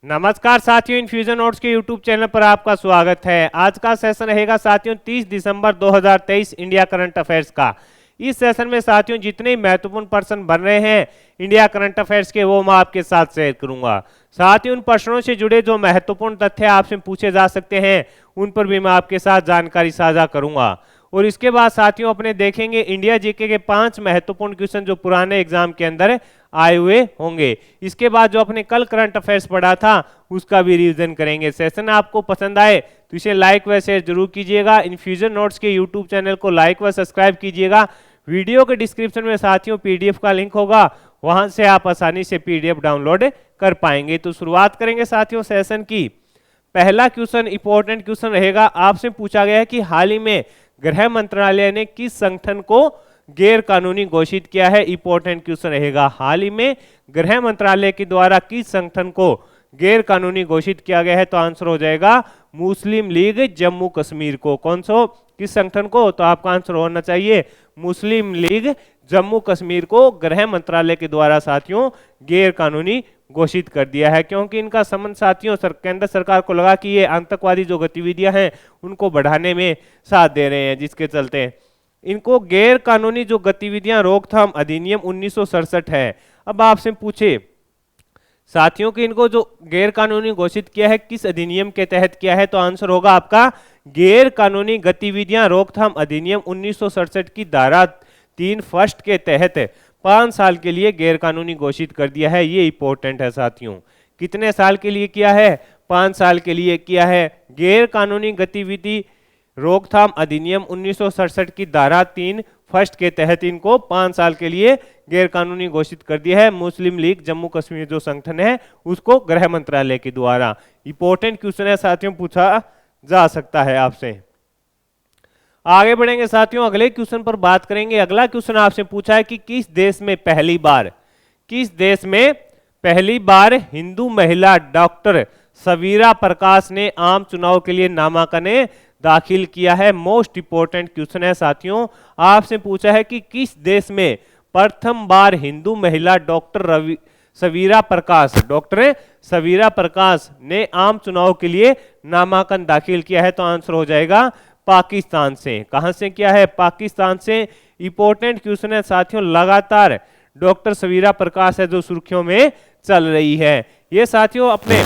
नमस्कार साथियों, infusion notes के यूट्यूब चैनल पर आपका स्वागत है। आज का सेशन रहेगा साथियों 30 दिसंबर 2023 इंडिया करंट अफेयर्स का। इस सेशन में साथियों जितने महत्वपूर्ण प्रश्न बन रहे हैं इंडिया करंट अफेयर्स के, वो मैं आपके साथ शेयर करूंगा। साथ ही उन प्रश्नों से जुड़े जो महत्वपूर्ण तथ्य आपसे पूछे जा सकते हैं उन पर भी मैं आपके साथ जानकारी साझा करूंगा। और इसके बाद साथियों अपने देखेंगे इंडिया जीके के 5 महत्वपूर्ण क्वेश्चन जो पुराने एग्जाम के अंदर आए हुए होंगे। इसके बाद जो अपने कल करंट अफेयर्स पढ़ा था उसका भी रिवीजन करेंगे। सेशन आपको पसंद आए तो इसे लाइक व शेयर जरूर कीजिएगा। इन्फ्यूजन नोट्स के यूट्यूब चैनल को लाइक व सब्सक्राइब कीजिएगा। वीडियो के डिस्क्रिप्शन में साथियों पीडीएफ का लिंक होगा, वहां से आप आसानी से पीडीएफ डाउनलोड कर पाएंगे। तो शुरुआत करेंगे साथियों सेशन की। पहला क्वेश्चन इंपॉर्टेंट क्वेश्चन रहेगा। आपसे पूछा गया है कि हाल ही में गृह मंत्रालय ने किस संगठन को गैर कानूनी घोषित किया है। इंपॉर्टेंट क्वेश्चन रहेगा, हाल ही में गृह मंत्रालय के द्वारा किस संगठन को गैर कानूनी घोषित किया गया है। तो आंसर हो जाएगा मुस्लिम लीग जम्मू कश्मीर को। कौन सा, किस संगठन को? तो आपका आंसर होना चाहिए मुस्लिम लीग जम्मू कश्मीर को गृह मंत्रालय के द्वारा साथियों गैर कानूनी घोषित कर दिया है, क्योंकि इनका संबंध साथियों केंद्र सरकार को लगा कि ये आतंकवादी जो गतिविधियां हैं उनको बढ़ाने में साथ दे रहे हैं, जिसके चलते इनको गैर कानूनी जो गतिविधियां रोकथाम अधिनियम 1967 है। अब आपसे पूछे साथियों कि इनको जो गैर कानूनी घोषित किया है किस अधिनियम के तहत किया है, तो आंसर होगा आपका गैर कानूनी गतिविधियां रोकथाम अधिनियम 1967 की धारा 3 फर्स्ट के तहत 5 साल के लिए गैर कानूनी घोषित कर दिया है। ये इंपॉर्टेंट है साथियों। कितने साल के लिए किया है? 5 साल के लिए किया है। गैर कानूनी गतिविधि रोकथाम अधिनियम 1967 की धारा 3 फर्स्ट के तहत इनको 5 साल के लिए गैर कानूनी घोषित कर दिया है। मुस्लिम लीग जम्मू कश्मीर जो संगठन है उसको गृह मंत्रालय के द्वारा। इंपॉर्टेंट क्वेश्चन है साथियों, पूछा जा सकता है आपसे। आगे बढ़ेंगे साथियों, अगले क्वेश्चन पर बात करेंगे। अगला क्वेश्चन आपसे पूछा है कि किस देश में पहली बार हिंदू महिला डॉक्टर सवीरा प्रकाश ने आम चुनाव के लिए नामांकन दाखिल किया है। मोस्ट इंपोर्टेंट क्वेश्चन है साथियों। आपसे पूछा है कि किस देश में प्रथम बार हिंदू महिला डॉक्टर सवीरा प्रकाश ने आम चुनाव के लिए नामांकन दाखिल किया है। तो आंसर हो जाएगा पाकिस्तान से। कहां से किया है? पाकिस्तान से। इंपॉर्टेंट क्वेश्चन है साथियों। लगातार डॉक्टर सवीरा प्रकाश है जो सुर्खियों में चल रही है। ये साथियों अपने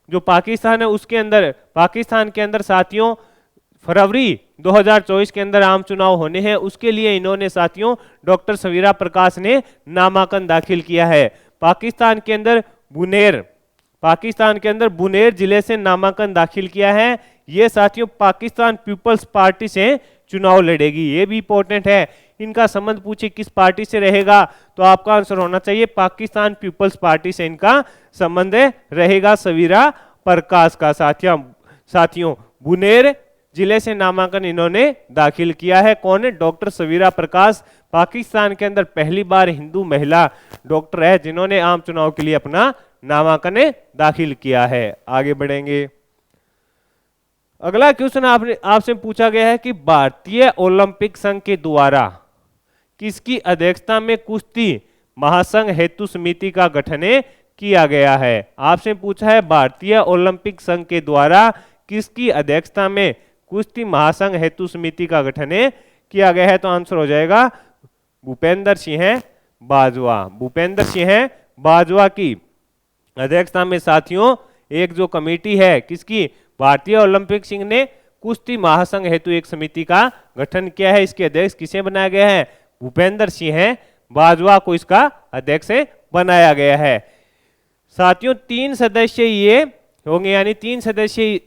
जो पाकिस्तान है उसके अंदर, पाकिस्तान के अंदर साथियों फरवरी 2024 के अंदर आम चुनाव होने हैं, उसके लिए इन्होंने साथियों डॉक्टर सवीरा प्रकाश ने नामांकन दाखिल किया है। पाकिस्तान के अंदर बुनेर जिले से नामांकन दाखिल किया है। ये साथियों पाकिस्तान पीपल्स पार्टी से चुनाव लड़ेगी। ये भी इंपॉर्टेंट है। इनका संबंध पूछे किस पार्टी से रहेगा, तो आपका आंसर होना चाहिए पाकिस्तान पीपल्स पार्टी से इनका संबंध रहेगा सवीरा प्रकाश का। साथियों बुनेर जिले से नामांकन इन्होंने दाखिल किया है। कौन है? डॉक्टर सवीरा प्रकाश। पाकिस्तान के अंदर पहली बार हिंदू महिला डॉक्टर है जिन्होंने आम चुनाव के लिए अपना नामांकन दाखिल किया है। आगे बढ़ेंगे। अगला क्वेश्चन आपसे पूछा गया है कि भारतीय ओलंपिक संघ के द्वारा किसकी अध्यक्षता में कुश्ती महासंघ हेतु समिति का गठन किया गया है। आपसे पूछा है भारतीय ओलंपिक संघ के द्वारा किसकी अध्यक्षता में कुश्ती महासंघ हेतु समिति का गठन किया गया है। तो आंसर हो जाएगा भूपेंद्र सिंह बाजवा की अध्यक्षता में साथियों एक जो कमेटी है किसकी? भारतीय ओलंपिक संघ ने कुश्ती महासंघ हेतु एक समिति का गठन किया है। इसके अध्यक्ष किसे बनाया गया है? भूपेंद्र सिंह बाजवा को इसका अध्यक्ष बनाया गया है। साथियों 3 सदस्य ये होंगे, यानी 3 सदस्यीय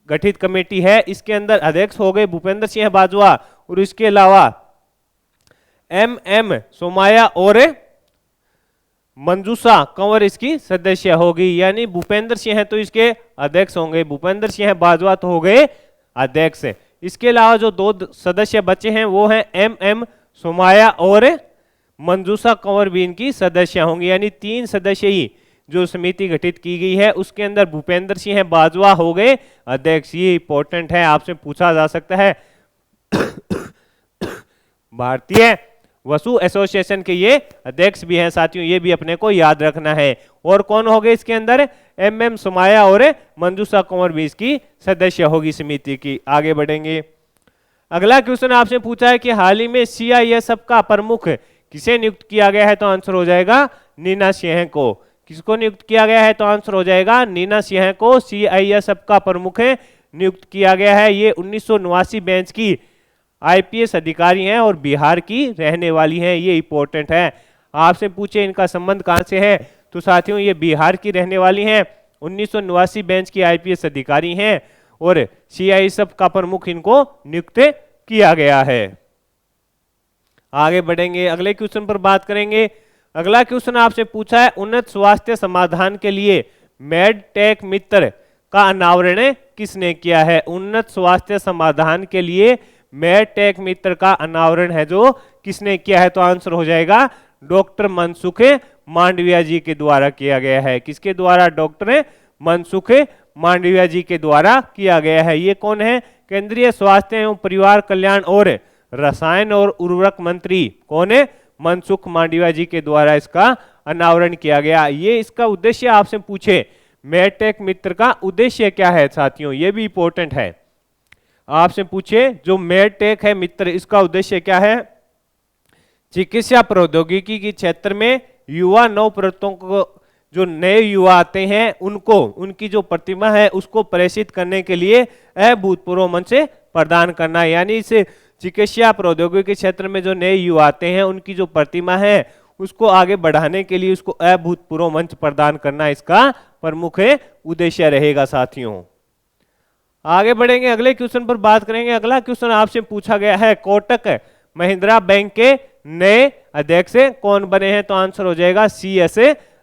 गठित कमेटी है। इसके अंदर अध्यक्ष हो गए भूपेंद्र सिंह बाजवा और इसके अलावा एम सोमाया और मंजूषा कंवर इसकी सदस्य होगी। यानी भूपेंद्र सिंह तो इसके अध्यक्ष होंगे, भूपेंद्र सिंह बाजवा तो हो गए अध्यक्ष। इसके अलावा जो 2 सदस्य बचे हैं वो हैं एम सोमाया और मंजूषा कंवर भी इनकी सदस्य होंगी। यानी 3 सदस्यीय जो समिति गठित की गई है उसके अंदर भूपेंद्र सिंह बाजवा हो गए अध्यक्ष। ये इंपॉर्टेंट है, आपसे पूछा जा सकता है। भारतीय वसु एसोसिएशन के ये अध्यक्ष भी हैं साथियों, ये भी अपने को याद रखना है। और कौन हो गए इसके अंदर, MM सुमाया और मंजूषा कंवर भी इसकी सदस्य होगी समिति की। आगे बढ़ेंगे, अगला क्वेश्चन आपसे पूछा है कि हाल ही में CISF का प्रमुख किसे नियुक्त किया गया है, तो आंसर हो जाएगा नीना सिंह को। किसको नियुक्त किया गया है, तो आंसर हो जाएगा नीना सिंह को CISF का प्रमुख नियुक्त किया गया है। ये 1989 बैच की IPS अधिकारी हैं और बिहार की रहने वाली हैं, ये इंपॉर्टेंट है। आपसे पूछे इनका संबंध कहां से है, तो साथियों ये बिहार की रहने वाली हैं, 1989 बैच की IPS अधिकारी हैं और CISF का प्रमुख इनको नियुक्त किया गया है। आगे बढ़ेंगे, अगले क्वेश्चन पर बात करेंगे। अगला क्वेश्चन आपसे पूछा है उन्नत स्वास्थ्य समाधान के लिए मेडटेक मित्र का अनावरण किसने किया है। उन्नत स्वास्थ्य समाधान के लिए मेडटेक मित्र का अनावरण है जो किसने किया है, तो आंसर हो जाएगा डॉक्टर मनसुख मांडविया जी के द्वारा किया गया है। किसके द्वारा, डॉक्टर मनसुख मांडविया जी के द्वारा किया गया है। ये कौन है, केंद्रीय स्वास्थ्य एवं परिवार कल्याण और रसायन और उर्वरक मंत्री कौन है, मनसुख मांडविया जी के द्वारा इसका अनावरण किया गया। ये इसका उद्देश्य आपसे पूछे मेडटेक मित्र का उद्देश्य क्या है साथियों, ये भी इंपॉर्टेंट है। आपसे पूछे जो मेडटेक है मित्र, इसका उद्देश्य क्या है, चिकित्सा प्रौद्योगिकी के क्षेत्र में युवा नवप्रवर्तकों को, जो नए युवा आते हैं उनको, उनकी जो प्रतिभा है उसको प्रेषित करने के लिए अभूतपूर्व मंच प्रदान करना। यानी इस चिकित्सा प्रौद्योगिकी के क्षेत्र में जो नए युवा आते हैं उनकी जो प्रतिभा है उसको आगे बढ़ाने के लिए उसको अभूतपूर्व मंच प्रदान करना इसका प्रमुख उद्देश्य रहेगा साथियों। आगे बढ़ेंगे, अगले क्वेश्चन पर बात करेंगे। अगला क्वेश्चन आपसे पूछा गया है कोटक महिंद्रा बैंक के नए अध्यक्ष कौन बने हैं, तो आंसर हो जाएगा CS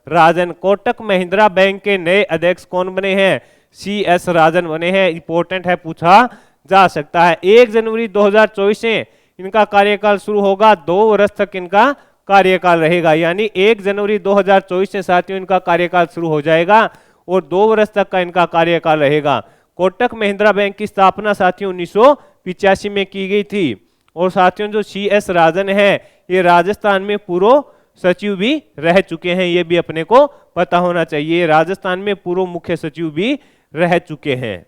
राजन। कोटक महिंद्रा बैंक के नए अध्यक्ष कौन बने हैं, CS राजन बने हैं। इंपॉर्टेंट है, पूछा जा सकता है। 1 जनवरी 2024 से इनका कार्यकाल शुरू होगा, 2 वर्ष तक इनका कार्यकाल रहेगा। यानी 1 जनवरी 2024 से साथियों इनका कार्यकाल शुरू हो जाएगा और 2 वर्ष तक का इनका कार्यकाल रहेगा। कोटक महिंद्रा बैंक की स्थापना साथियों 1985 में की गई थी। और साथियों जो CS राजन है ये राजस्थान में पूर्व सचिव भी रह चुके हैं, ये भी अपने को पता होना चाहिए। राजस्थान में पूर्व मुख्य सचिव भी रह चुके हैं।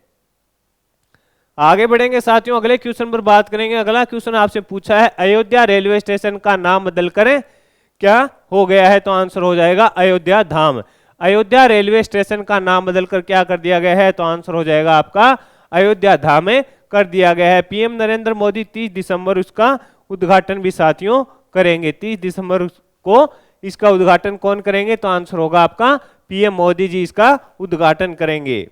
आगे बढ़ेंगे साथियों, अगले क्वेश्चन पर बात करेंगे। अगला क्वेश्चन आपसे पूछा है अयोध्या रेलवे स्टेशन का नाम बदलकर क्या हो गया है, तो आंसर हो जाएगा अयोध्या धाम। अयोध्या रेलवे स्टेशन का नाम बदलकर क्या कर दिया गया है, तो आंसर हो जाएगा आपका अयोध्या धाम कर दिया गया है। PM नरेंद्र मोदी 30 दिसंबर उसका उद्घाटन भी साथियों करेंगे। 30 दिसंबर को इसका उद्घाटन कौन करेंगे, तो आंसर होगा आपका PM मोदी जी इसका उद्घाटन करेंगे।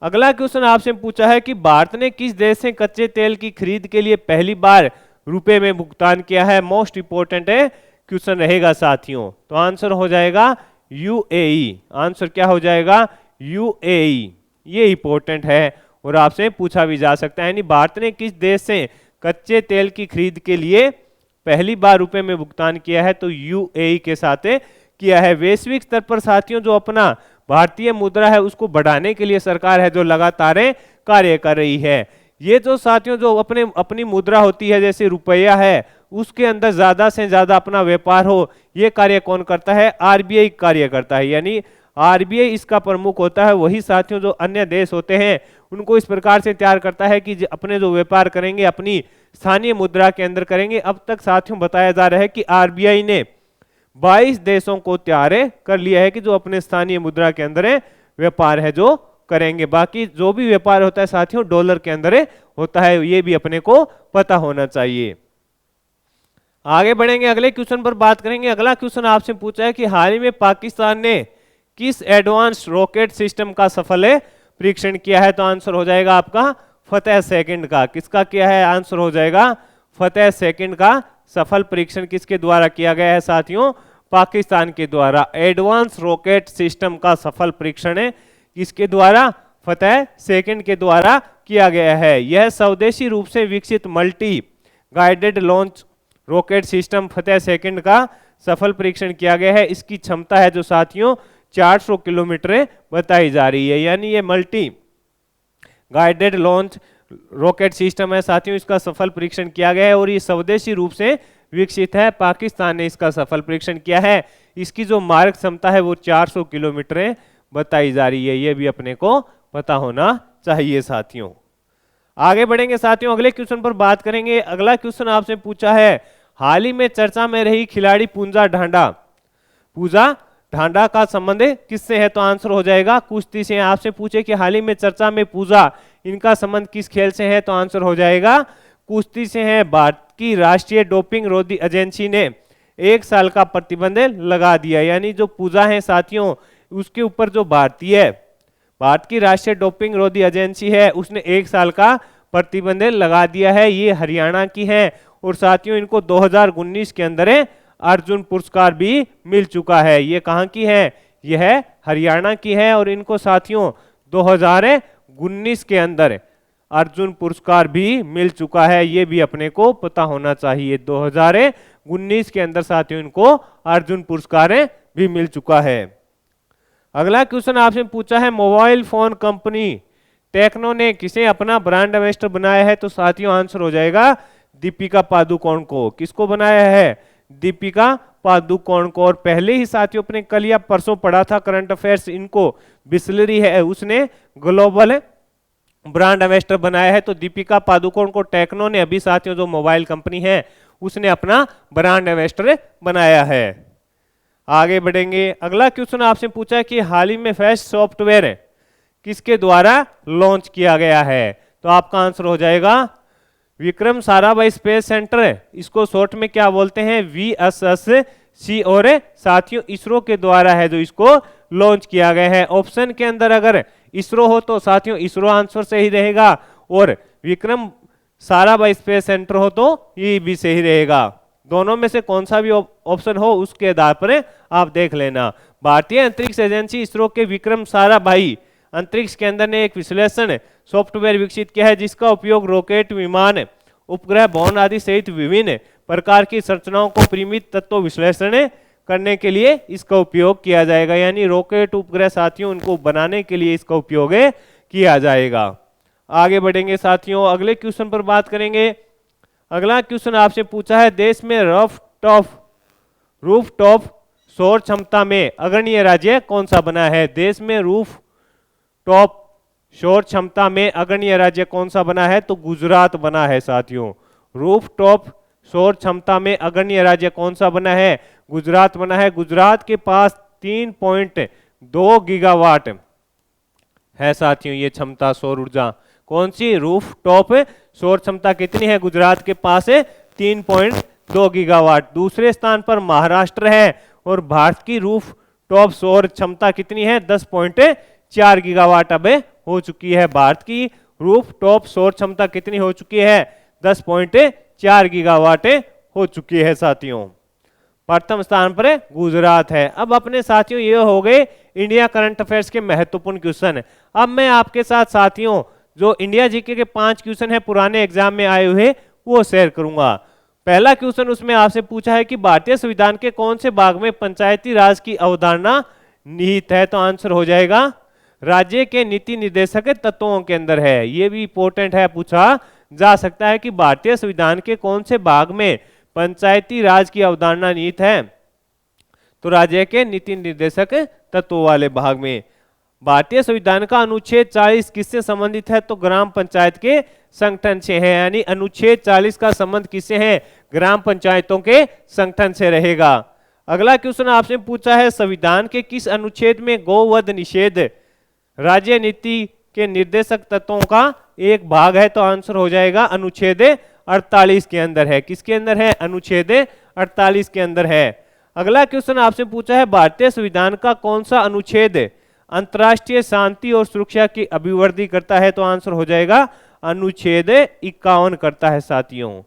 अगला क्वेश्चन आपसे पूछा है कि भारत ने किस देश से कच्चे तेल की खरीद के लिए पहली बार रुपए में भुगतान किया है। मोस्ट इंपोर्टेंट है क्वेश्चन रहेगा साथियों, तो आंसर हो जाएगा UAE। आंसर क्या हो जाएगा, UAE। ये इंपॉर्टेंट है और आपसे पूछा भी जा सकता है। यानी भारत ने किस देश से कच्चे तेल की खरीद के लिए पहली बार रुपए में भुगतान किया है, तो UAE के साथ किया है। वैश्विक स्तर पर साथियों जो अपना भारतीय मुद्रा है उसको बढ़ाने के लिए सरकार है जो लगातार कार्य कर रही है। ये जो साथियों जो अपनी मुद्रा होती है जैसे रुपया है उसके अंदर ज्यादा से ज्यादा अपना व्यापार हो, ये कार्य कौन करता है, RBI कार्य करता है। यानी RBI इसका प्रमुख होता है। वही साथियों जो अन्य देश होते हैं उनको इस प्रकार से तैयार करता है कि अपने जो व्यापार करेंगे अपनी स्थानीय मुद्रा के अंदर करेंगे। अब तक साथियों बताया जा रहा है कि RBI ने 22 देशों को तैयार कर लिया है कि जो अपने स्थानीय मुद्रा के अंदर व्यापार है जो करेंगे। बाकी जो भी व्यापार होता है साथियों डॉलर के अंदर होता है, ये भी अपने को पता होना चाहिए। आगे बढ़ेंगे, अगले क्वेश्चन पर बात करेंगे। अगला क्वेश्चन आपसे पूछा है कि हाल ही में पाकिस्तान ने किस एडवांस रॉकेट सिस्टम का सफल परीक्षण किया है, तो आंसर हो जाएगा आपका फतेह सेकंड का। किसका किया है, आंसर हो जाएगा फतेह सेकंड का सफल परीक्षण किसके द्वारा किया गया है साथियों, पाकिस्तान के द्वारा। एडवांस रॉकेट सिस्टम का सफल परीक्षण है किसके द्वारा, फतेह सेकंड के द्वारा किया गया है। यह स्वदेशी रूप से विकसित multi guided launch rocket system Fateh second का सफल परीक्षण किया गया है। इसकी क्षमता है जो साथियों 400 किलोमीटर बताई जा रही है। यानी ये multi guided launch rocket system है साथियों, इसका सफल परीक्षण किया गया है और ये स्वदेशी रूप से विकसित है। पाकिस्तान ने इसका सफल परीक्षण किया है। इसकी जो मारक क्षमता है वो 400 किलोमीटर बताई जा रही है। ये भी अपने को पता होना चाहिए साथियों। आगे बढ़ेंगे साथियों, अगले क्वेश्चन पर बात करेंगे। अगला क्वेश्चन आपसे पूछा है, हाल ही में चर्चा में रही खिलाड़ी पूजा ढांडा का संबंध किससे है? तो आंसर हो जाएगा कुश्ती से। आपसे पूछे कि हाल ही में चर्चा में पूजा, इनका संबंध किस खेल से है? तो आंसर हो जाएगा कुश्ती से है। भारत की राष्ट्रीय डोपिंग रोधी एजेंसी ने 1 साल का प्रतिबंध लगा दिया। यानी जो पूजा है साथियों, उसके ऊपर जो भारत की राष्ट्रीय डोपिंग रोधी एजेंसी है, उसने 1 साल का प्रतिबंध लगा दिया है। ये हरियाणा की है और साथियों इनको 2019 के अंदर अर्जुन पुरस्कार भी मिल चुका है। ये कहाँ की है? यह हरियाणा की है और इनको साथियों 2019 के अंदर अर्जुन पुरस्कार भी मिल चुका है। ये भी अपने को पता होना चाहिए। 2019 के अंदर साथियों इनको अर्जुन पुरस्कार भी मिल चुका है। अगला क्वेश्चन आपसे पूछा है, मोबाइल फोन कंपनी टेक्नो ने किसे अपना ब्रांड एम्बेसडर बनाया है? तो साथियों आंसर हो जाएगा दीपिका पादुकोण को। किसको बनाया है? दीपिका पादुकोण को। और पहले ही साथियों अपने कल या परसों पढ़ा था करंट अफेयर्स, इनको बिस्लरी है उसने ग्लोबल ब्रांड एम्बेसडर बनाया है। तो दीपिका पादुकोण को टेक्नो ने अभी साथियों जो मोबाइल कंपनी है उसने अपना ब्रांड एम्बेसडर बनाया है। आगे बढ़ेंगे, अगला क्वेश्चन आपसे पूछा है कि हाल ही में फेस्ट सॉफ्टवेयर किसके द्वारा लॉन्च किया गया है? तो आपका आंसर हो जाएगा विक्रम साराभाई स्पेस सेंटर। इसको शॉर्ट में क्या बोलते हैं? VSSC। और साथियों इसरो के द्वारा है जो इसको लॉन्च किया गया है। ऑप्शन के अंदर अगर इसरो हो तो साथियों इसरो आंसर सही रहेगा, और विक्रम साराभाई स्पेस सेंटर हो तो ये भी सही रहेगा। दोनों में से कौन सा भी ऑप्शन हो उसके आधार पर आप देख लेना। भारतीय अंतरिक्ष एजेंसी इसरो के विक्रम साराभाई अंतरिक्ष के अंदर ने एक विश्लेषण सॉफ्टवेयर विकसित किया है जिसका उपयोग रॉकेट, विमान, उपग्रह, भवन आदि सहित विभिन्न प्रकार की संरचनाओं को परिमित तत्व विश्लेषण करने के लिए इसका उपयोग किया जाएगा। यानी रॉकेट, उपग्रह साथियों उनको बनाने के लिए इसका उपयोग किया जाएगा। आगे बढ़ेंगे साथियों, अगले क्वेश्चन पर बात करेंगे। अगला क्वेश्चन आपसे पूछा है, देश में रूफटॉप सौर क्षमता में अग्रणी राज्य कौन सा बना है? देश में रूफटॉप सौर क्षमता में अग्रणी राज्य कौन सा बना है? तो गुजरात बना है साथियों। रूफटॉप सौर क्षमता में अग्रणी राज्य कौन सा बना है? गुजरात बना है। गुजरात के पास 3.2 गीगावाट है साथियों ये क्षमता सौर ऊर्जा। कौन सी? रूफटॉप सौर क्षमता कितनी है गुजरात के पास? 3.2 गीगावाट। दूसरे स्थान पर महाराष्ट्र है और भारत की रूफटॉप सौर क्षमता कितनी है? 10.4 गीगावाट अब हो चुकी है। भारत की रूफटॉप सौर क्षमता कितनी हो चुकी है? 10.4 गीगावाट हो चुकी है साथियों। प्रथम स्थान पर गुजरात है। अब अपने साथियों ये हो गए इंडिया करंट अफेयर्स के महत्वपूर्ण क्वेश्चन। अब मैं आपके साथ साथियों जो इंडिया जीके के 5 क्वेश्चन है पुराने एग्जाम में आए हुए वो शेयर करूंगा। पहला क्वेश्चन उसमें आपसे पूछा है कि भारतीय संविधान के कौन से भाग में पंचायती राज की अवधारणा निहित है? तो आंसर हो जाएगा राज्य के नीति निर्देशक तत्वों के अंदर है। ये भी इंपॉर्टेंट है, पूछा जा सकता है कि भारतीय संविधान के कौन से भाग में पंचायती राज की अवधारणा निहित है? तो राज्य के नीति निर्देशक तत्वों वाले भाग में। भारतीय संविधान का अनुच्छेद 40 किससे संबंधित है? तो ग्राम पंचायत के संगठन से है। यानी अनुच्छेद 40 का संबंध किससे है? ग्राम पंचायतों के संगठन से रहेगा। अगला क्वेश्चन आपसे पूछा है, संविधान के किस अनुच्छेद में गोवध निषेध राज्य नीति के निर्देशक तत्वों का एक भाग है? तो आंसर हो जाएगा अनुच्छेद 48 के अंदर है। किसके अंदर है? अनुच्छेद 48 के अंदर है। अगला क्वेश्चन आपसे पूछा है, भारतीय संविधान का कौन सा अनुच्छेद अंतर्राष्ट्रीय शांति और सुरक्षा की अभिवृद्धि करता है? तो आंसर हो जाएगा अनुच्छेद 51 करता है साथियों।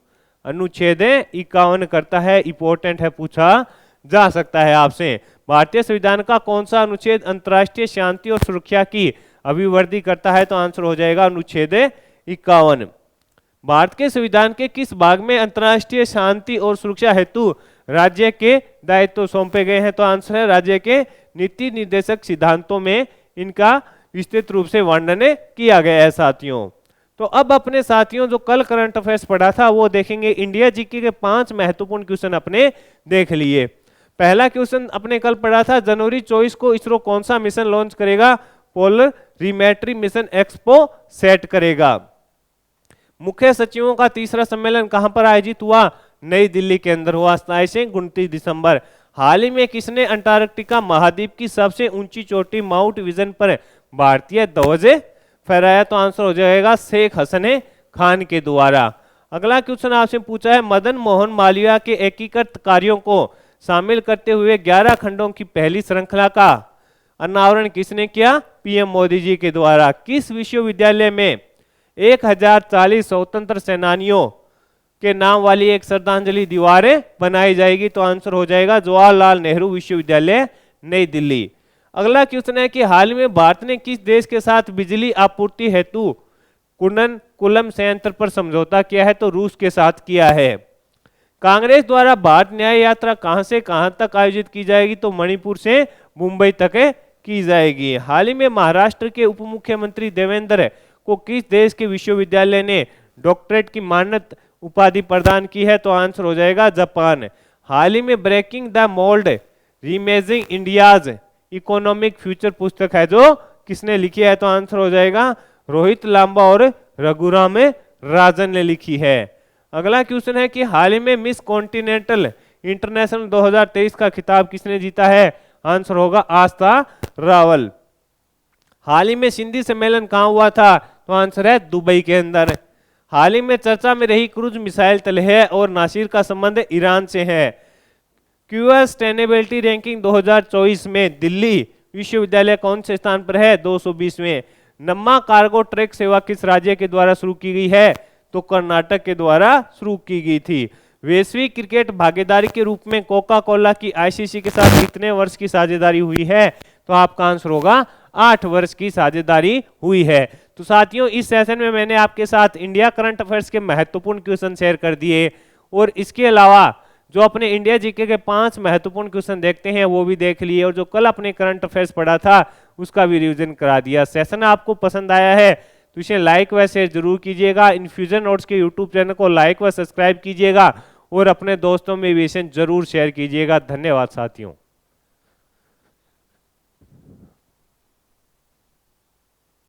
अनुच्छेद 51 करता है, इंपॉर्टेंट है, पूछा जा सकता है आपसे। भारतीय संविधान का कौन सा अनुच्छेद अंतर्राष्ट्रीय शांति और सुरक्षा की अभिवृद्धि करता है? तो आंसर हो जाएगा अनुच्छेद 51। भारत के संविधान के किस भाग में अंतर्राष्ट्रीय शांति और सुरक्षा हेतु राज्य के दायित्व सौंपे गए हैं? तो आंसर है राज्य के नीति निर्देशक सिद्धांतों में इनका विस्तृत रूप से वर्णन किया गया है साथियों। तो अब अपने साथियों जो कल करंट अफेयर्स पढ़ा था वो देखेंगे। इंडिया जीके के 5 महत्वपूर्ण क्वेश्चन अपने देख लिए। पहला क्वेश्चन अपने कल पढ़ा था, जनवरी 24 को इसरो कौन सा मिशन लॉन्च करेगा? पोलर रिमेट्री मिशन एक्सपो सेट करेगा। मुख्य सचिवों का तीसरा सम्मेलन कहां पर आयोजित हुआ? नई दिल्ली के अंदर हुआ, 27 से 29 दिसंबर। हाल ही में किसने अंटार्कटिका महाद्वीप की सबसे ऊंची चोटी माउंट विजन पर भारतीय ध्वज फहराया? तो आंसर हो जाएगा शेख हसन खान के द्वारा। अगला क्वेश्चन आपसे पूछा है, मदन मोहन मालवीय के एकीकृत कार्यों को शामिल करते हुए 11 खंडों की पहली श्रृंखला का अनावरण किसने किया? पीएम मोदी जी के द्वारा। किस विश्वविद्यालय में 1040 स्वतंत्र सेनानियों के नाम वाली एक श्रद्धांजलि दीवारें बनाई जाएगी? तो आंसर हो जाएगा जवाहरलाल नेहरू विश्वविद्यालय, नई दिल्ली। अगला क्वेश्चन है कि हाल में भारत ने किस देश के साथ बिजली आपूर्ति हेतु कुल्लम संयंत्र पर समझौता किया है? तो रूस के साथ किया है। कांग्रेस द्वारा भारत न्याय यात्रा कहां से कहां तक आयोजित की जाएगी? तो मणिपुर से मुंबई तक की जाएगी। हाल ही में महाराष्ट्र के उप मुख्यमंत्री देवेंद्र को किस देश के विश्वविद्यालय ने डॉक्टरेट की मान्यता उपाधि प्रदान की है? तो आंसर हो जाएगा जापान। हाल ही में breaking the mould reimagining India's economic future पुस्तक है जो किसने लिखी है? तो आंसर हो जाएगा रोहित लांबा और रघुराम राजन ने लिखी है। अगला क्वेश्चन है कि हाल ही में मिस कॉन्टिनेंटल इंटरनेशनल 2023 का खिताब किसने जीता है? आंसर होगा आस्था रावल। हाल ही में सिंधी सम्मेलन कहां हुआ था? तो आंसर है दुबई के अंदर। हाल ही में चर्चा में रही क्रूज मिसाइल तलह और नासिर का संबंध ईरान से है। क्यूएस सस्टेनेबिलिटी रैंकिंग 2024 में दिल्ली विश्वविद्यालय कौन से स्थान पर है? 220वें। नम्मा कार्गो ट्रक सेवा किस राज्य के द्वारा शुरू की गई है? तो कर्नाटक के द्वारा शुरू की गई थी। वैश्विक क्रिकेट भागीदारी के रूप में कोका कोला की आईसीसी के साथ कितने वर्ष की साझेदारी हुई है? तो आपका आंसर होगा 8 वर्ष की साझेदारी हुई है। तो साथियों, इस सेशन में मैंने आपके साथ इंडिया करंट अफेयर्स के महत्वपूर्ण क्वेश्चन शेयर कर दिए और इसके अलावा जो अपने इंडिया जीके के 5 महत्वपूर्ण क्वेश्चन देखते हैं वो भी देख लिए और जो कल अपने करंट अफेयर्स पढ़ा था उसका भी रिवीजन करा दिया। सेशन आपको पसंद आया है तो इसे लाइक व शेयर जरूर कीजिएगा। इन्फ्यूजन नोट्स के यूट्यूब चैनल को लाइक व सब्सक्राइब कीजिएगा और अपने दोस्तों में भी इसे जरूर शेयर कीजिएगा। धन्यवाद साथियों।